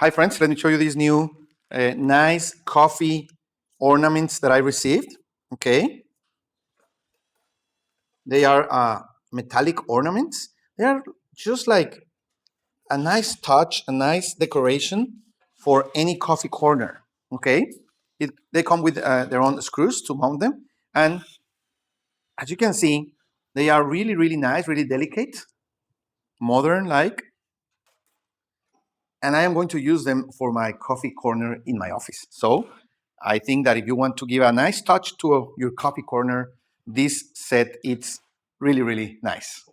Hi friends, let me show you these new nice coffee ornaments that I received. Okay, they are metallic ornaments. They are just like a nice touch, a nice decoration for any coffee corner. Okay, they come with their own screws to mount them, and as you can see, they are really, really nice, really delicate, modern like, and I am going to use them for my coffee corner in my office. So I think that if you want to give a nice touch to your coffee corner, this set it's really, really nice.